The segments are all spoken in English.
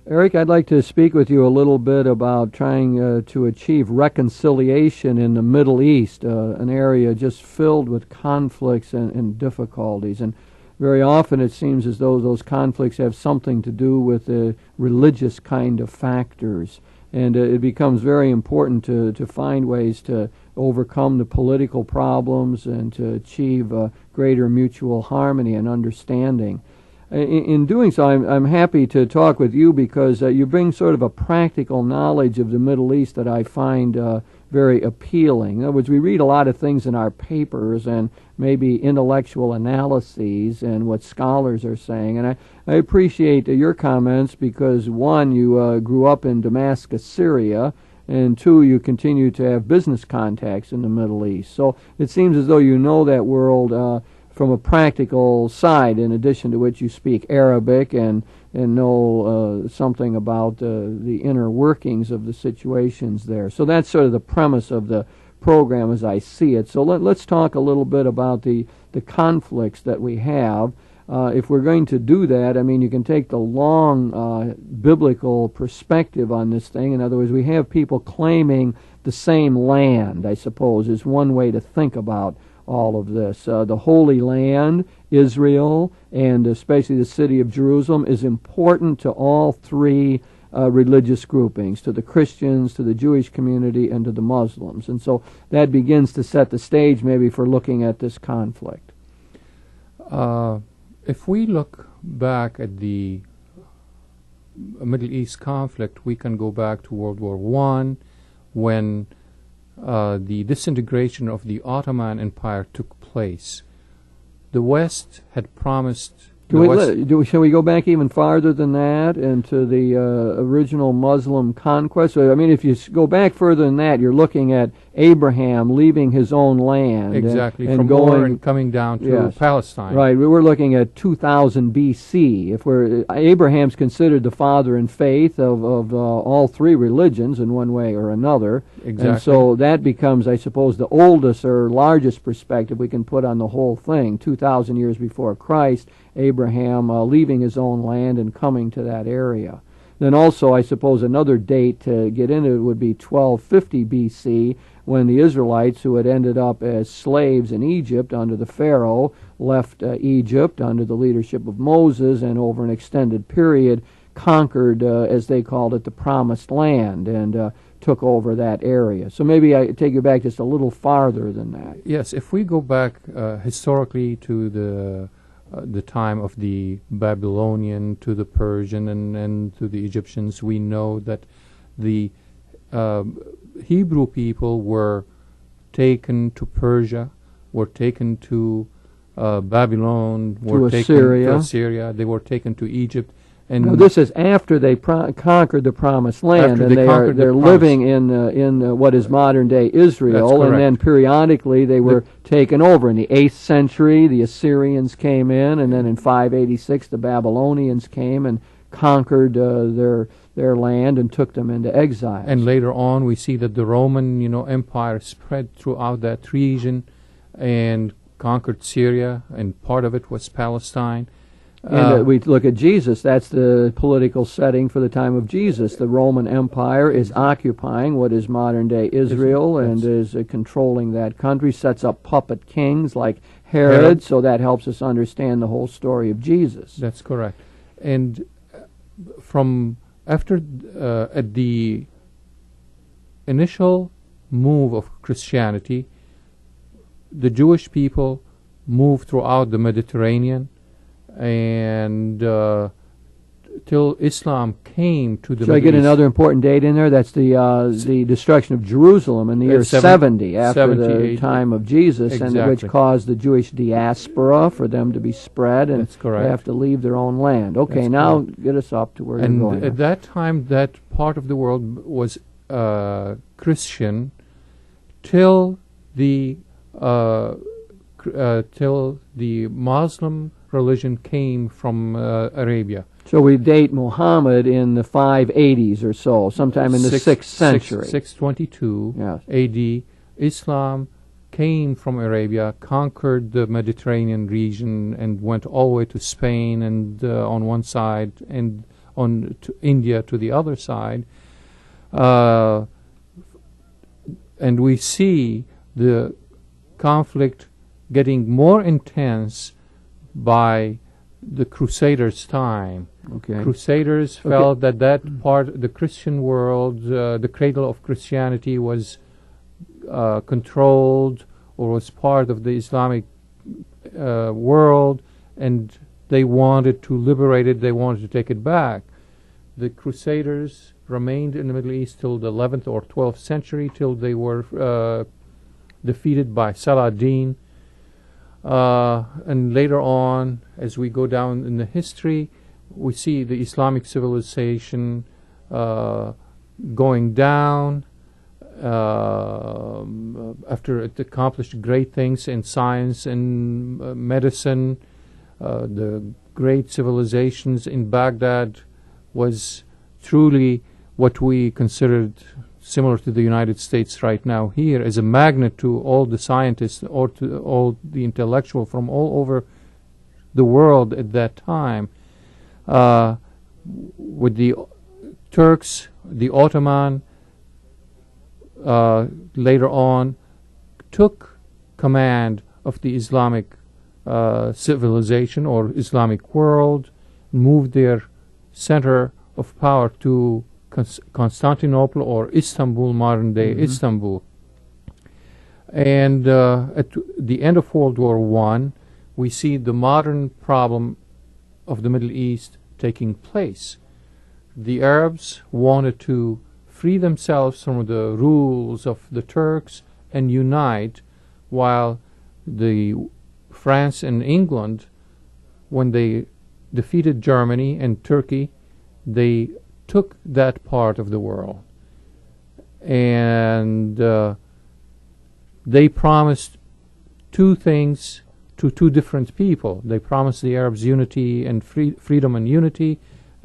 Eric, I'd like to speak with you a little bit about trying to achieve reconciliation in the Middle East, an area just filled with conflicts and difficulties. And very often it seems as though those conflicts have something to do with religious kind of factors. And it becomes very important to find ways to overcome the political problems and to achieve greater mutual harmony and understanding. In doing so, I'm happy to talk with you because you bring sort of a practical knowledge of the Middle East that I find very appealing. In other words, we read a lot of things in our papers and maybe intellectual analyses and what scholars are saying. And I appreciate your comments because, one, you grew up in Damascus, Syria, and two, you continue to have business contacts in the Middle East. So it seems as though you know that world from a practical side, in addition to which you speak Arabic and know something about the inner workings of the situations there. So that's sort of the premise of the program as I see it. So let's talk a little bit about the conflicts that we have. If we're going to do that, I mean, you can take the long biblical perspective on this thing. In other words, we have people claiming the same land, I suppose, is one way to think about all of this. The Holy Land, Israel, and especially the city of Jerusalem is important to all three religious groupings, to the Christians, to the Jewish community, and to the Muslims. And so that begins to set the stage maybe for looking at this conflict. If we look back at the Middle East conflict, we can go back to World War I when the disintegration of the Ottoman Empire took place. The West had promised... Shall we go back even farther than that into the original Muslim conquest? So, I mean, if you go back further than that, you're looking at Abraham leaving his own land. Exactly, and from going and coming down to yes, Palestine. Right, we were looking at 2000 BC. Abraham's considered the father in faith of all three religions in one way or another. Exactly. And so that becomes, I suppose, the oldest or largest perspective we can put on the whole thing. 2,000 years before Christ, Abraham leaving his own land and coming to that area. Then also, I suppose, another date to get into it would be 1250 BC, when the Israelites, who had ended up as slaves in Egypt under the Pharaoh, left Egypt under the leadership of Moses and over an extended period conquered, as they called it, the Promised Land and took over that area. So maybe I take you back just a little farther than that. Yes, if we go back historically to the time of the Babylonian, to the Persian, and to the Egyptians, we know that the Hebrew people were taken to Persia, were taken to Babylon, were taken to Assyria, they were taken to Egypt. And now, this is after they conquered the Promised Land, and they're living in what is modern-day Israel, and then periodically they were taken over. In the 8th century, the Assyrians came in, and then in 586 the Babylonians came and conquered their land and took them into exile. And later on we see that the Roman Empire spread throughout that region and conquered Syria, and part of it was Palestine. And we look at Jesus. That's the political setting for the time of Jesus. The Roman Empire is occupying what is modern-day Israel and is controlling that country, sets up puppet kings like Herod, so that helps us understand the whole story of Jesus. That's correct. And from after at the initial move of Christianity, the Jewish people moved throughout the Mediterranean, and till Islam came to the Middle East. Should I get another important date in there? That's the destruction of Jerusalem in the year 70 after the time of Jesus, exactly. and which caused the Jewish diaspora for them to be spread, and they have to leave their own land. Okay, now get us up to where you're going. And at that time, that part of the world was Christian till the Muslim religion came from Arabia. So we date Muhammad in the 580s or so, sometime in the 6th century. 622 AD. Islam came from Arabia, conquered the Mediterranean region, and went all the way to Spain and on one side, and on to India to the other side. And we see the conflict getting more intense by the Crusaders' time. Okay. Crusaders felt that part, the Christian world, the cradle of Christianity, was controlled or was part of the Islamic world, and they wanted to liberate it, they wanted to take it back. The Crusaders remained in the Middle East till the 11th or 12th century, till they were defeated by Saladin. And later on, as we go down in the history, we see the Islamic civilization going down after it accomplished great things in science and medicine. The great civilizations in Baghdad was truly what we considered similar to the United States right now here, as a magnet to all the scientists or to all the intellectual from all over the world at that time. With the Turks, the Ottoman, later on, took command of the Islamic civilization or Islamic world, moved their center of power to Constantinople or Istanbul, modern-day Istanbul. And at the end of World War I, we see the modern problem of the Middle East taking place. The Arabs wanted to free themselves from the rules of the Turks and unite, while the France and England, when they defeated Germany and Turkey, they took that part of the world, and they promised two things to two different people. They promised the Arabs unity and freedom and unity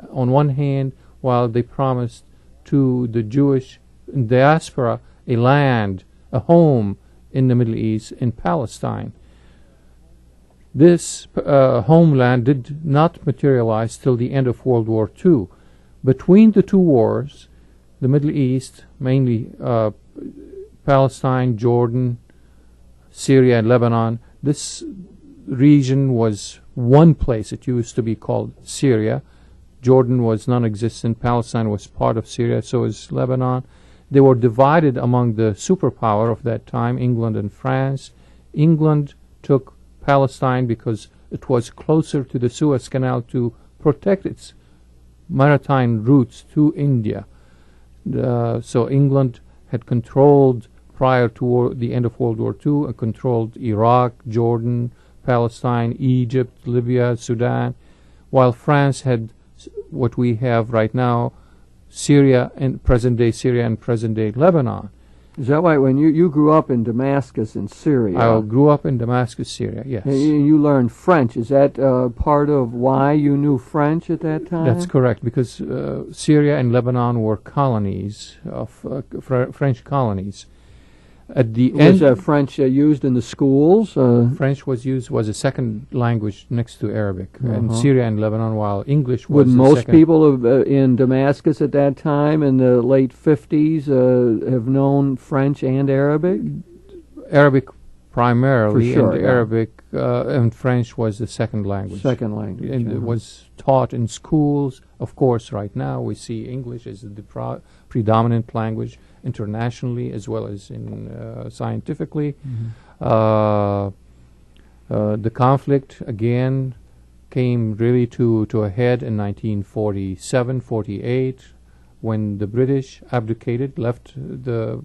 on one hand, while they promised to the Jewish diaspora a land, a home in the Middle East, in Palestine. This homeland did not materialize till the end of World War II. Between the two wars, the Middle East, mainly Palestine, Jordan, Syria, and Lebanon, this region was one place. It used to be called Syria. Jordan was non-existent. Palestine was part of Syria, so is Lebanon. They were divided among the superpower of that time, England and France. England took Palestine because it was closer to the Suez Canal to protect its maritime routes to India. So England had controlled, prior to the end of World War II, controlled Iraq, Jordan, Palestine, Egypt, Libya, Sudan, while France had what we have right now, Syria and present-day Syria and present-day Lebanon. Is that right? When you grew up in Damascus in Syria? I grew up in Damascus, Syria, yes. And you learned French. Is that part of why you knew French at that time? That's correct, because Syria and Lebanon were colonies, of French colonies. At the end, was French used in the schools? French was a second language next to Arabic in Syria and Lebanon, while English was Would most second. people in Damascus at that time, in the late 50s, have known French and Arabic? Arabic primarily, For sure, and yeah. Arabic and French was the second language. Second language. And it was taught in schools. Of course, right now we see English as the predominant language internationally as well as in scientifically. The conflict again came really to a head in 1947-48 when the British abdicated, left the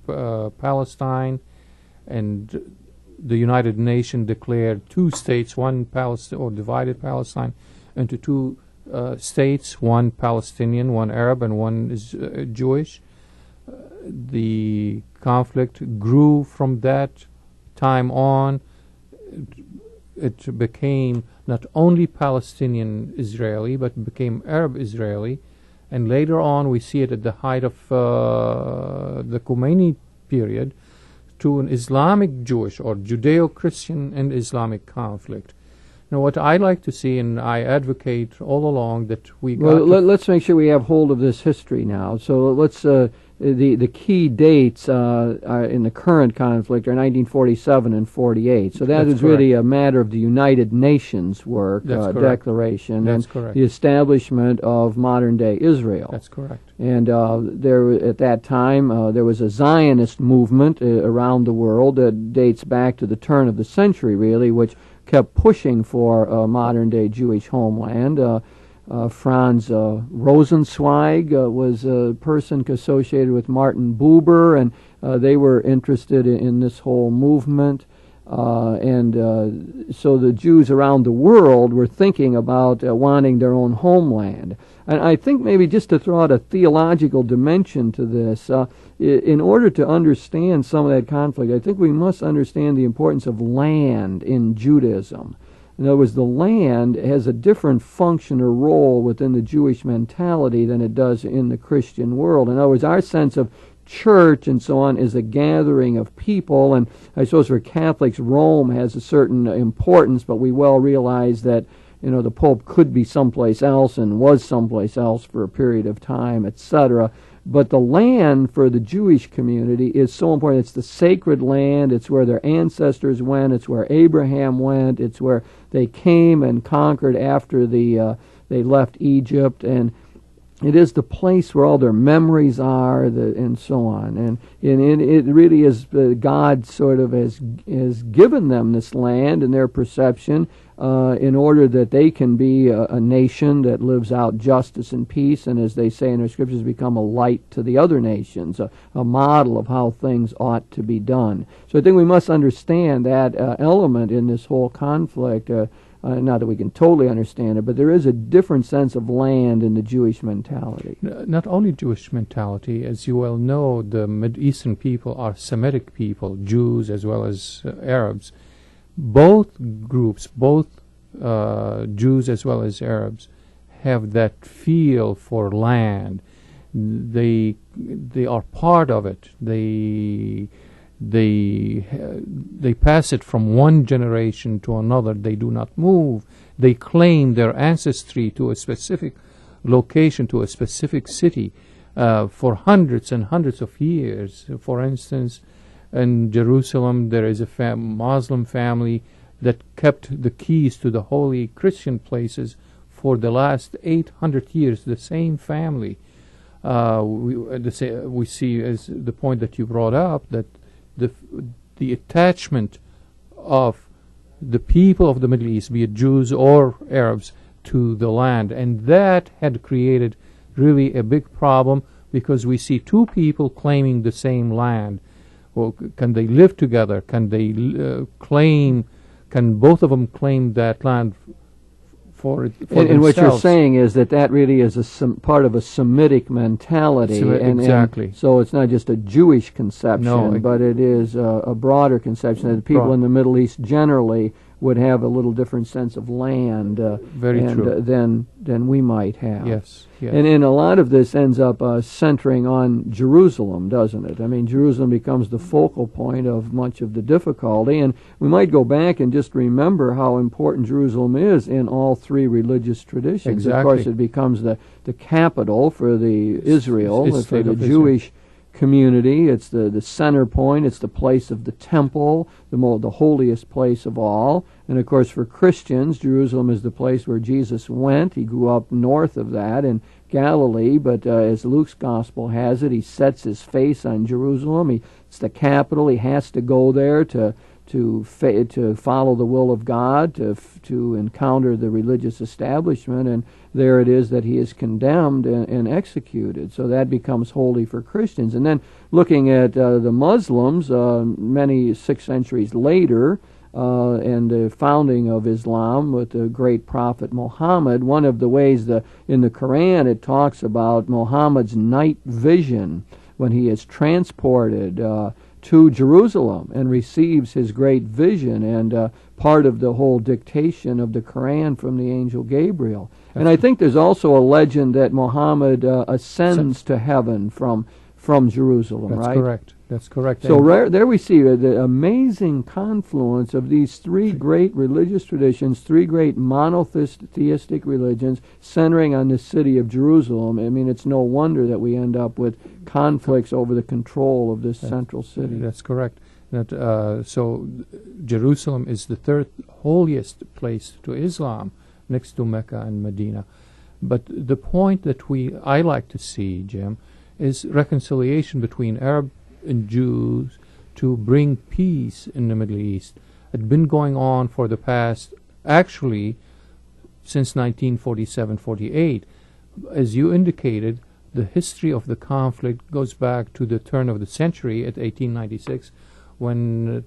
Palestine, and the United Nations declared two states, one Palestine, or divided Palestine into two states, one Palestinian, one Arab, and one is Jewish. The conflict grew from that time on. It became not only Palestinian-Israeli, but became Arab-Israeli. And later on, we see it at the height of the Khomeini period, to an Islamic Jewish or Judeo-Christian and Islamic conflict. Now, what I like to see, and I advocate all along, that we got Well, let's make sure we have hold of this history now. So let's the key dates are in the current conflict are 1947 and 48. So that That's is really a matter of the United Nations work, That's correct. declaration, That's and correct. the establishment of modern-day Israel. That's correct. And there, at that time, there was a Zionist movement around the world that dates back to the turn of the century, really, which kept pushing for a modern-day Jewish homeland. Franz Rosenzweig was a person associated with Martin Buber, and they were interested in this whole movement. So the Jews around the world were thinking about wanting their own homeland. And I think maybe just to throw out a theological dimension to this, in order to understand some of that conflict, I think we must understand the importance of land in Judaism. In other words, the land has a different function or role within the Jewish mentality than it does in the Christian world. In other words, our sense of church and so on is a gathering of people, and I suppose for Catholics, Rome has a certain importance, but we well realize that, you know, the Pope could be someplace else and was someplace else for a period of time, etc. But the land for the Jewish community is so important. It's the sacred land. It's where their ancestors went. It's where Abraham went. It's where they came and conquered after they left Egypt. And it is the place where all their memories are, and so on. And it really is God sort of has given them this land in their perception in order that they can be a nation that lives out justice and peace, and as they say in their scriptures, become a light to the other nations, a model of how things ought to be done. So I think we must understand that element in this whole conflict. Not that we can totally understand it, but there is a different sense of land in the Jewish mentality. Not only Jewish mentality, as you well know, the Mideastern people are Semitic people, Jews as well as Arabs. Both groups, both Jews as well as Arabs, have that feel for land. They are part of it. They pass it from one generation to another. They do not move. They claim their ancestry to a specific location, to a specific city, for hundreds and hundreds of years. For instance, in Jerusalem, there is a Muslim family that kept the keys to the holy Christian places for the last 800 years, the same family. We see, as the point that you brought up, that the attachment of the people of the Middle East, be it Jews or Arabs, to the land. And that had created really a big problem, because we see two people claiming the same land. Well, can they live together? Can they can both of them claim that land for themselves? And what you're saying is that really is part of a Semitic mentality. Exactly. And so it's not just a Jewish conception, but it is a broader conception that the people in the Middle East generally would have a little different sense of land than we might have. Yes. And a lot of this ends up centering on Jerusalem, doesn't it? I mean, Jerusalem becomes the focal point of much of the difficulty, and we might go back and just remember how important Jerusalem is in all three religious traditions. Exactly. Of course, it becomes the capital for the Israel, for the Jewish community. It's the center point. It's the place of the temple, the holiest place of all. And of course, for Christians, Jerusalem is the place where Jesus went. He grew up north of that in Galilee, but as Luke's gospel has it, he sets his face on Jerusalem. It's the capital. He has to go there to follow the will of God, to encounter the religious establishment, and there it is that he is condemned and executed. So that becomes holy for Christians. And then looking at the Muslims, many 6 centuries later, and the founding of Islam with the great prophet Muhammad, one of the ways in the Quran it talks about Muhammad's night vision when he is transported to Jerusalem and receives his great vision, and part of the whole dictation of the Quran from the angel Gabriel. And I think there's also a legend that Muhammad ascends to heaven from Jerusalem, That's right? Correct. That's correct. So there we see the amazing confluence of these three great religious traditions, three great monotheistic religions centering on the city of Jerusalem. I mean, it's no wonder that we end up with conflicts over the control of this central city. That's correct. So Jerusalem is the third holiest place to Islam, next to Mecca and Medina. But the point that I like to see, Jim, is reconciliation between Arab and Jews to bring peace in the Middle East. It's been going on for the past, actually, since 1947-48. As you indicated, the history of the conflict goes back to the turn of the century at 1896, when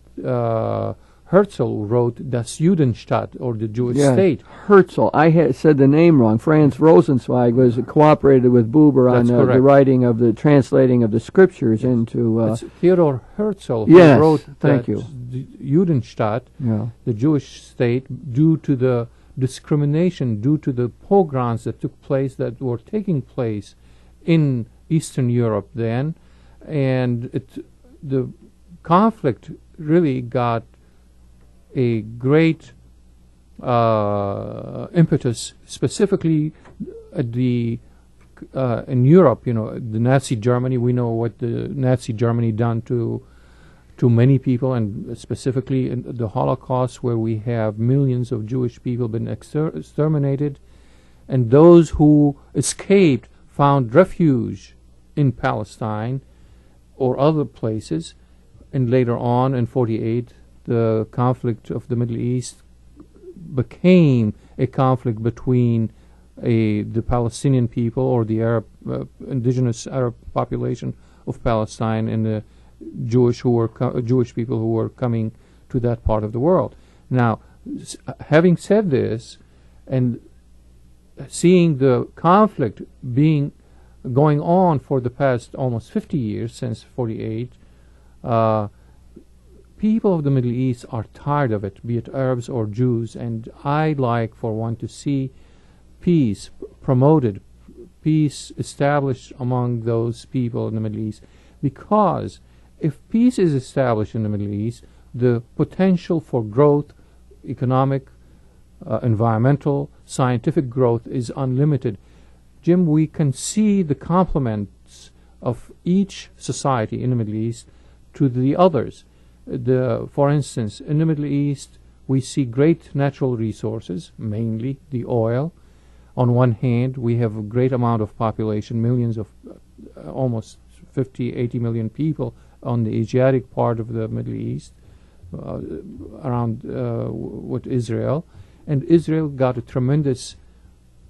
Herzl wrote Das Judenstaat, or the Jewish state. Herzl. I had said the name wrong. Franz Rosenzweig was cooperated with Buber on the writing of the translating of the scriptures into. It's Theodor Herzl who wrote the Judenstaat, the Jewish state, due to the discrimination, due to the pogroms that were taking place in Eastern Europe then, and the conflict really got a great impetus, specifically at in Europe. The Nazi Germany. We know what the Nazi Germany done to many people, and specifically in the Holocaust, where we have millions of Jewish people been exterminated, and those who escaped found refuge in Palestine or other places. And later on, in 1948, the conflict of the Middle East became a conflict between the Palestinian people, or the indigenous Arab population of Palestine, and the Jewish people who were coming to that part of the world. Now, having said this, and seeing the conflict going on for the past almost 50 years, since 1948, people of the Middle East are tired of it, be it Arabs or Jews, and I'd like for one to see peace promoted, peace established among those people in the Middle East. Because if peace is established in the Middle East, the potential for growth, economic, environmental, scientific growth is unlimited. Jim, we can see the complements of each society in the Middle East to the others. For instance, in the Middle East, we see great natural resources, mainly the oil. On one hand, we have a great amount of population, millions of, almost 50, 80 million people on the Asiatic part of the Middle East, around with Israel. And Israel got a tremendous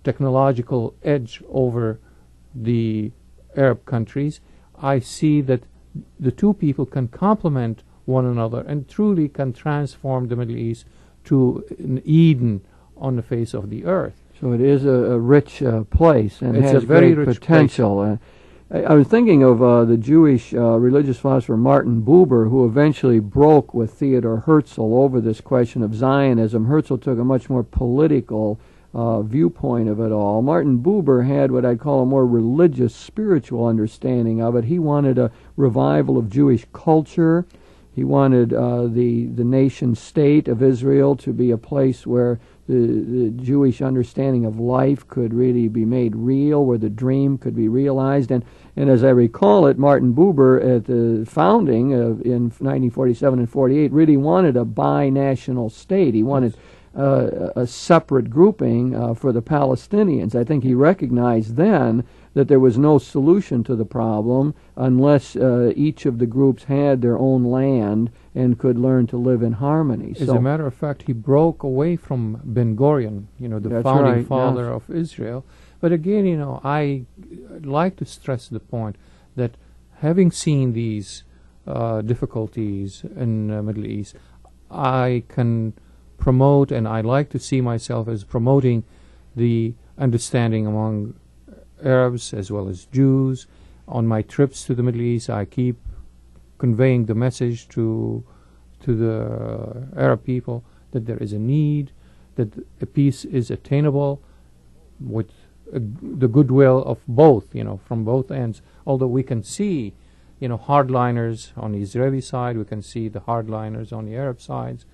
technological edge over the Arab countries. I see that the two people can complement one another and truly can transform the Middle East to an Eden on the face of the earth. So it is a rich place, and it's has a very great rich potential. I was thinking of the Jewish religious philosopher Martin Buber, who eventually broke with Theodor Herzl over this question of Zionism. Herzl took a much more political viewpoint of it all. Martin Buber had what I'd call a more religious, spiritual understanding of it. He wanted a revival of Jewish culture. He wanted the nation state of Israel to be a place where the Jewish understanding of life could really be made real, where the dream could be realized. And as I recall it, Martin Buber at the founding in 1947 and 48 really wanted a binational state. He wanted a separate grouping for the Palestinians. I think he recognized then that there was no solution to the problem unless each of the groups had their own land and could learn to live in harmony. As a matter of fact, he broke away from Ben Gurion, the founding father of Israel. But again, I like to stress the point that having seen these difficulties in the Middle East, I can promote, and I like to see myself as promoting the understanding among Arabs as well as Jews. On my trips to the Middle East, I keep conveying the message to the Arab people that there is a need, that a peace is attainable with the goodwill of both, from both ends. Although we can see hardliners on the Israeli side. We can see the hardliners on the Arab sides.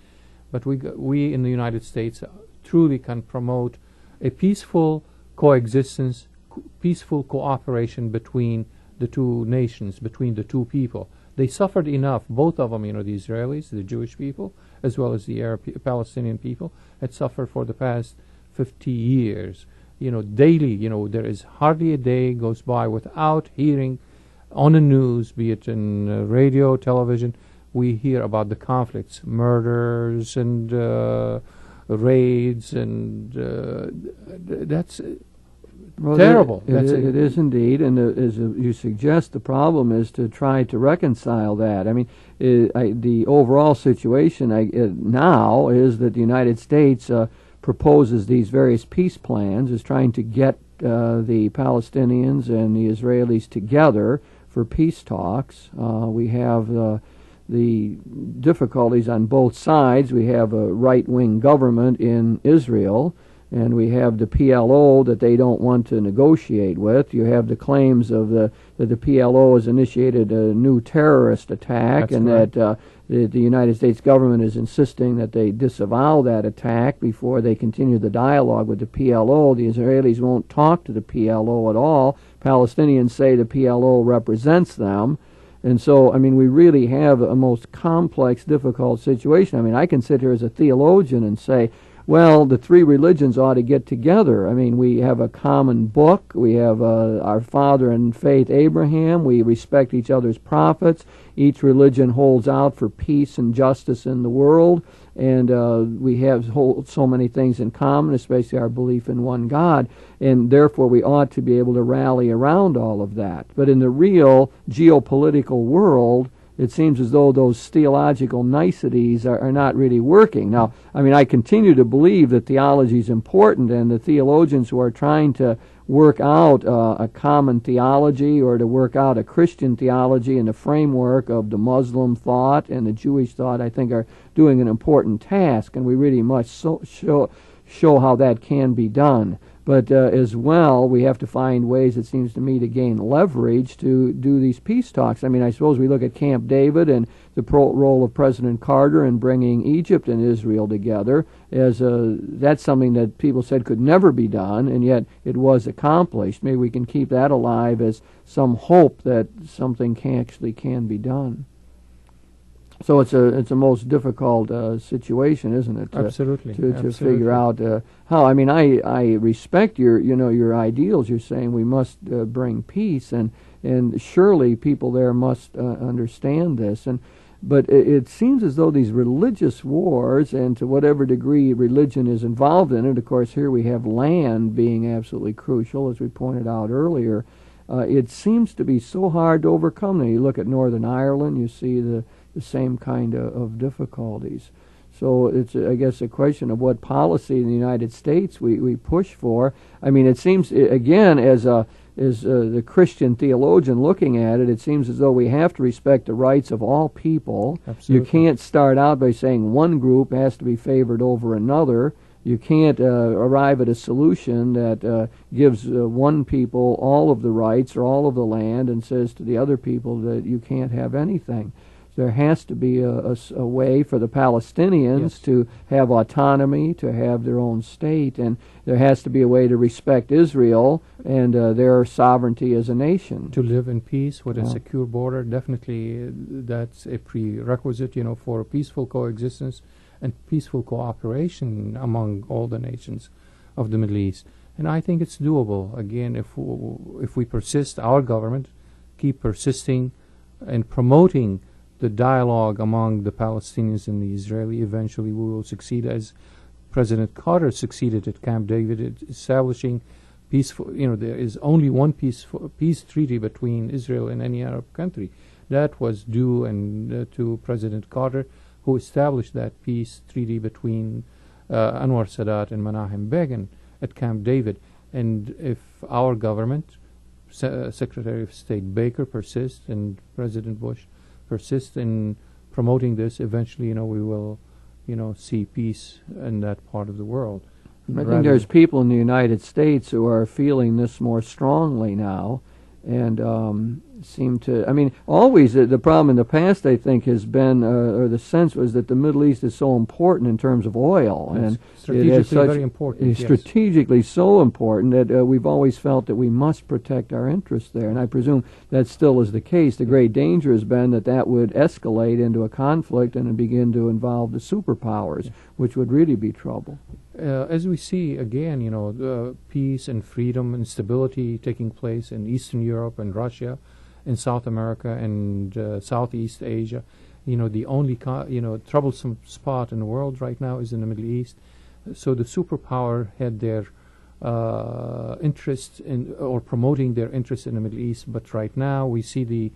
But we in the United States truly can promote a peaceful coexistence, peaceful cooperation between the two nations, between the two people. They suffered enough, both of them, the Israelis, the Jewish people, as well as the Arab Palestinian people, had suffered for the past 50 years. Daily, there is hardly a day goes by without hearing on the news, be it in radio, television, we hear about the conflicts, murders and raids, and that's terrible. It is indeed, and as you suggest, the problem is to try to reconcile that. I mean, the overall situation now is that the United States proposes these various peace plans, is trying to get the Palestinians and the Israelis together for peace talks. We have the difficulties on both sides. We have a right-wing government in Israel, and we have the PLO that they don't want to negotiate with. You have the claims of that the PLO has initiated a new terrorist attack. That's and right. that the United States government is insisting that they disavow that attack before they continue the dialogue with the PLO. The Israelis won't talk to the PLO at all. Palestinians say the PLO represents them. And so, I mean, we really have a most complex, difficult situation. I mean, I can sit here as a theologian and say, well, the three religions ought to get together. I mean, we have a common book. We have our father in faith, Abraham. We respect each other's prophets. Each religion holds out for peace and justice in the world. And we have so many things in common, especially our belief in one God. And therefore, we ought to be able to rally around all of that. But in the real geopolitical world, it seems as though those theological niceties are not really working. Now, I mean, I continue to believe that theology is important, and the theologians who are trying to work out a common theology or to work out a Christian theology in the framework of the Muslim thought and the Jewish thought, I think, are doing an important task, and we really must show how that can be done. But as well, we have to find ways, it seems to me, to gain leverage to do these peace talks. I mean, I suppose we look at Camp David and the role of President Carter in bringing Egypt and Israel together. That's something that people said could never be done, and yet it was accomplished. Maybe we can keep that alive as some hope that something actually can be done. So it's a most difficult situation, isn't it? Absolutely. To figure out how. I mean, I respect your ideals. You're saying we must bring peace, and surely people there must understand this. But it seems as though these religious wars, and to whatever degree religion is involved in it, of course, here we have land being absolutely crucial, as we pointed out earlier. It seems to be so hard to overcome. Now, you look at Northern Ireland, you see the same kind of difficulties. So it's, I guess, a question of what policy in the United States we push for. I mean, it seems, again, as the Christian theologian looking at it, it seems as though we have to respect the rights of all people. Absolutely. You can't start out by saying one group has to be favored over another. You can't arrive at a solution that gives one people all of the rights or all of the land and says to the other people that you can't have anything. There has to be a way for the Palestinians Yes. to have autonomy, to have their own state, and there has to be a way to respect Israel and their sovereignty as a nation. To live in peace with a secure border, definitely that's a prerequisite, for a peaceful coexistence and peaceful cooperation among all the nations of the Middle East. And I think it's doable. Again, if we persist, our government keep persisting and promoting the dialogue among the Palestinians and the Israeli, eventually we will succeed, as President Carter succeeded at Camp David, at establishing peaceful. There is only one peace treaty between Israel and any Arab country. That was due to President Carter, who established that peace treaty between Anwar Sadat and Menachem Begin at Camp David. And if our government, Secretary of State Baker persists and President Bush persist in promoting this, eventually, we will, see peace in that part of the world. I think there's people in the United States who are feeling this more strongly now, and seem to, I mean, always the problem in the past, I think, has been, or the sense was that the Middle East is so important in terms of oil. It's and strategically very important. It's strategically so important that we've always felt that we must protect our interests there. And I presume that still is the case. The great danger has been that would escalate into a conflict and begin to involve the superpowers, which would really be trouble. As we see again, peace and freedom and stability taking place in Eastern Europe and Russia, in South America and Southeast Asia, the only troublesome spot in the world right now is in the Middle East. So the superpower had their interest in, or promoting their interest in the Middle East, but right now we see the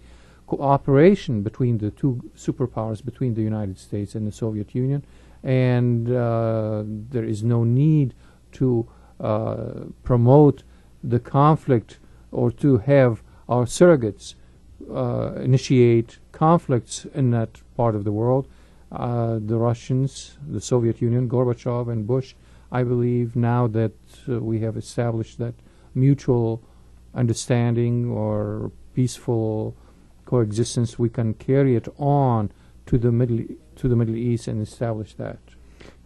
cooperation between the two superpowers, between the United States and the Soviet Union, and there is no need to promote the conflict or to have our surrogates initiate conflicts in that part of the world. The Russians, the Soviet Union, Gorbachev and Bush, I believe now that we have established that mutual understanding or peaceful coexistence, we can carry it on to the Middle East and establish that.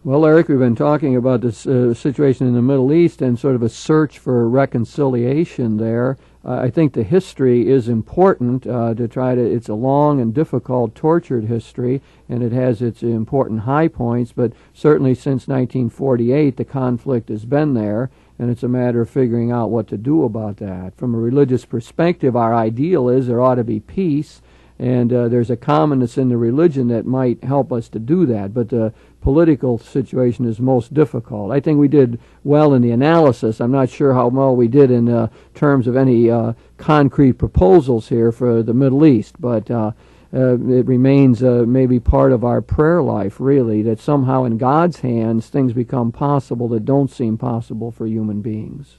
Well, Eric, we've been talking about this situation in the Middle East and sort of a search for reconciliation there. I think the history is important to try to, it's a long and difficult, tortured history, and it has its important high points, but certainly since 1948 the conflict has been there, and it's a matter of figuring out what to do about that. From a religious perspective, our ideal is there ought to be peace, and there's a commonness in the religion that might help us to do that, but the political situation is most difficult. I think we did well in the analysis. I'm not sure how well we did in terms of any concrete proposals here for the Middle East, but it remains maybe part of our prayer life, really, that somehow in God's hands things become possible that don't seem possible for human beings.